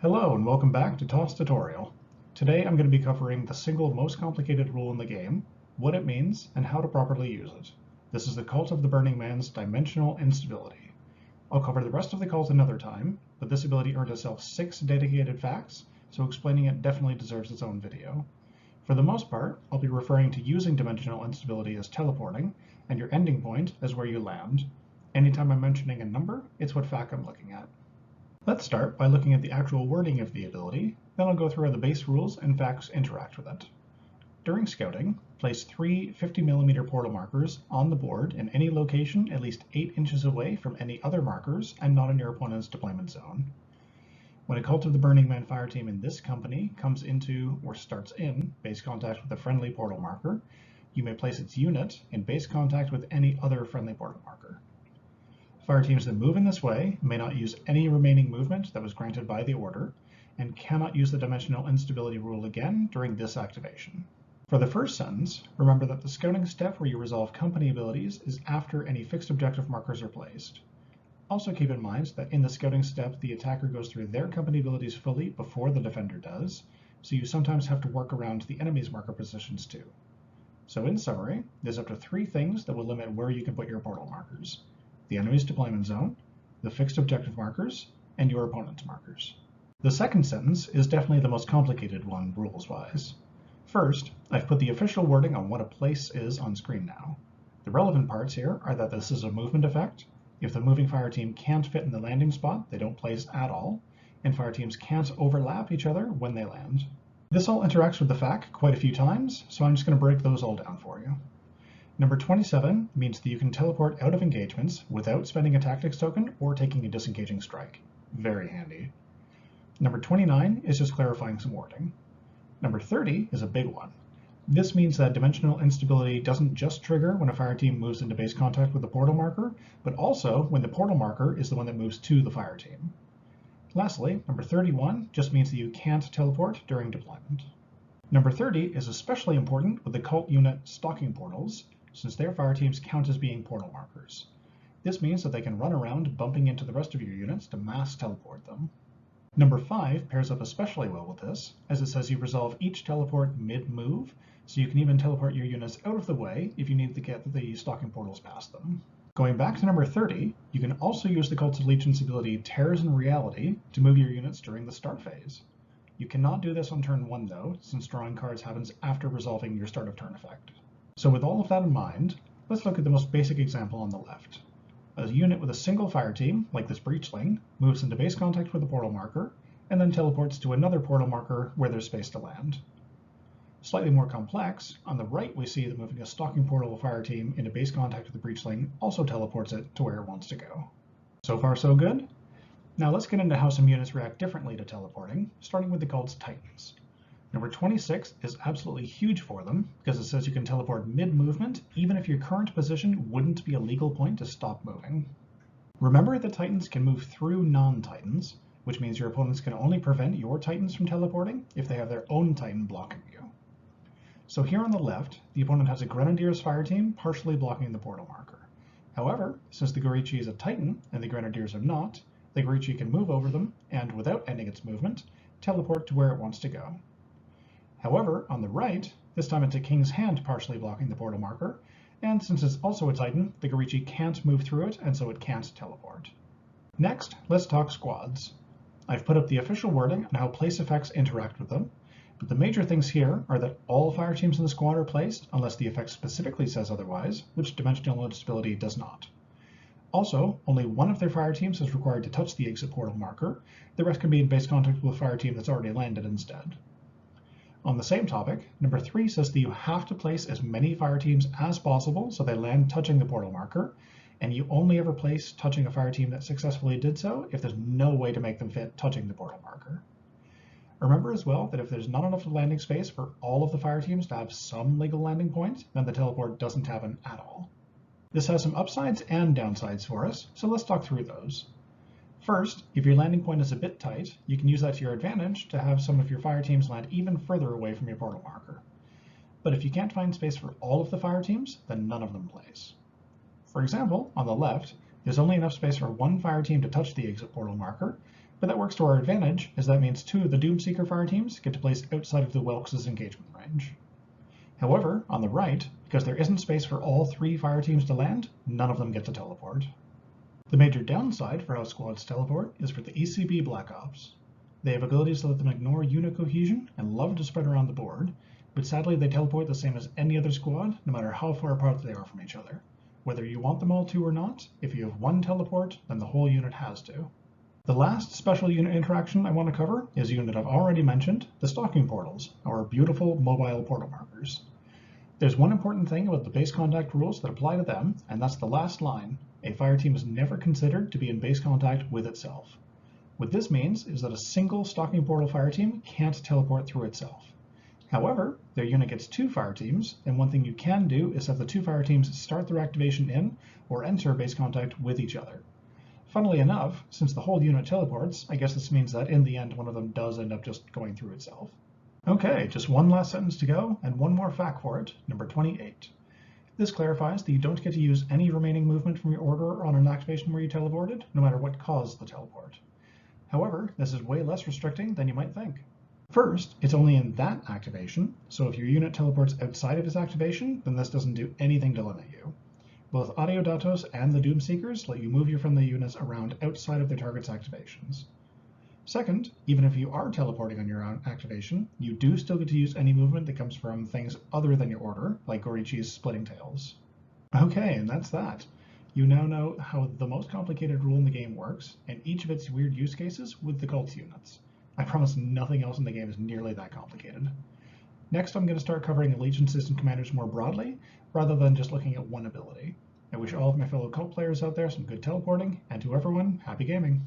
Hello and welcome back to TOS tutorial. Today I'm going to be covering the single most complicated rule in the game, what it means, and how to properly use it. This is the Cult of the Burning Man's dimensional instability. I'll cover the rest of the cult another time, but this ability earned itself 6 dedicated facts, so explaining it definitely deserves its own video. For the most part, I'll be referring to using dimensional instability as teleporting, and your ending point as where you land. Anytime I'm mentioning a number, it's what fact I'm looking at. Let's start by looking at the actual wording of the ability, then I'll go through how the base rules and facts interact with it. During scouting, place 3 50mm portal markers on the board in any location at least 8 inches away from any other markers and not in your opponent's deployment zone. When a Cult of the Burning Man fire team in this company comes into or starts in base contact with a friendly portal marker, you may place its unit in base contact with any other friendly portal marker. Fire teams that move in this way may not use any remaining movement that was granted by the order, and cannot use the dimensional instability rule again during this activation. For the first sentence, remember that the scouting step where you resolve company abilities is after any fixed objective markers are placed. Also keep in mind that in the scouting step, the attacker goes through their company abilities fully before the defender does, so you sometimes have to work around the enemy's marker positions too. So in summary, there's up to 3 things that will limit where you can put your portal markers: the enemy's deployment zone, the fixed objective markers, and your opponent's markers. The second sentence is definitely the most complicated one rules-wise. First, I've put the official wording on what a place is on screen now. The relevant parts here are that this is a movement effect. If the moving fire team can't fit in the landing spot, they don't place at all, and fire teams can't overlap each other when they land. This all interacts with the fact quite a few times, so I'm just going to break those all down for you. Number 27 means that you can teleport out of engagements without spending a tactics token or taking a disengaging strike. Very handy. Number 29 is just clarifying some wording. Number 30 is a big one. This means that dimensional instability doesn't just trigger when a fire team moves into base contact with the portal marker, but also when the portal marker is the one that moves to the fire team. Lastly, number 31 just means that you can't teleport during deployment. Number 30 is especially important with the cult unit stalking portals, since their fire teams count as being portal markers. This means that they can run around bumping into the rest of your units to mass teleport them. Number 5 pairs up especially well with this, as it says you resolve each teleport mid-move, so you can even teleport your units out of the way if you need to get the stalking portals past them. Going back to number 30, you can also use the Cult's Allegiance ability Tears in Reality to move your units during the start phase. You cannot do this on turn 1 though, since drawing cards happens after resolving your start of turn effect. So with all of that in mind, let's look at the most basic example on the left. A unit with a single fire team, like this breachling, moves into base contact with a portal marker, and then teleports to another portal marker where there's space to land. Slightly more complex, on the right we see that moving a stalking portal fire team into base contact with the breachling also teleports it to where it wants to go. So far so good? Now let's get into how some units react differently to teleporting, starting with the Cult's Titans. Number 26 is absolutely huge for them, because it says you can teleport mid-movement, even if your current position wouldn't be a legal point to stop moving. Remember that Titans can move through non-Titans, which means your opponents can only prevent your Titans from teleporting if they have their own Titan blocking you. So here on the left, the opponent has a Grenadiers fire team partially blocking the portal marker. However, since the Gorichi is a Titan and the Grenadiers are not, the Gorichi can move over them and, without ending its movement, teleport to where it wants to go. However, on the right, this time it's a King's Hand partially blocking the portal marker, and since it's also a Titan, the Gorichi can't move through it, and so it can't teleport. Next, let's talk squads. I've put up the official wording on how place effects interact with them, but the major things here are that all fire teams in the squad are placed, unless the effect specifically says otherwise, which dimensional instability does not. Also, only one of their fire teams is required to touch the exit portal marker, the rest can be in base contact with a fire team that's already landed instead. On the same topic, number 3 says that you have to place as many fire teams as possible so they land touching the portal marker, and you only ever place touching a fire team that successfully did so if there's no way to make them fit touching the portal marker. Remember as well that if there's not enough landing space for all of the fire teams to have some legal landing point, then the teleport doesn't happen at all. This has some upsides and downsides for us, so let's talk through those. First, if your landing point is a bit tight, you can use that to your advantage to have some of your fire teams land even further away from your portal marker. But if you can't find space for all of the fire teams, then none of them place. For example, on the left, there's only enough space for one fire team to touch the exit portal marker, But that works to our advantage, as that means 2 of the Doomseeker fire teams get to place outside of the Whelks' engagement range. However, on the right, because there isn't space for all 3 fire teams to land, none of them get to teleport. The major downside for how squads teleport is for the ECB Black Ops. They have abilities that let them ignore unit cohesion and love to spread around the board, but sadly they teleport the same as any other squad, no matter how far apart they are from each other. Whether you want them all to or not, if you have 1 teleport, then the whole unit has to. The last special unit interaction I want to cover is a unit I've already mentioned, the Stalking Portals, our beautiful mobile portal markers. There's one important thing about the base contact rules that apply to them, and that's the last line. A fire team is never considered to be in base contact with itself. What this means is that a single Stalking Portal fire team can't teleport through itself. However, their unit gets 2 fire teams, and one thing you can do is have the 2 fire teams start their activation in or enter base contact with each other. Funnily enough, since the whole unit teleports, I guess this means that in the end one of them does end up just going through itself. Okay, just one last sentence to go, and one more fact for it, number 28. This clarifies that you don't get to use any remaining movement from your order on an activation where you teleported, no matter what caused the teleport. However, this is way less restricting than you might think. First, it's only in that activation, so if your unit teleports outside of its activation, then this doesn't do anything to limit you. Both Adeodatos and the Doomseekers let you move your friendly units around outside of their target's activations. Second, even if you are teleporting on your own activation, you do still get to use any movement that comes from things other than your order, like Gorichi's Splitting Tails. Okay, and that's that. You now know how the most complicated rule in the game works, and each of its weird use cases with the cults units. I promise nothing else in the game is nearly that complicated. Next, I'm going to start covering allegiances and commanders more broadly, rather than just looking at one ability. I wish all of my fellow cult players out there some good teleporting, and to everyone, happy gaming!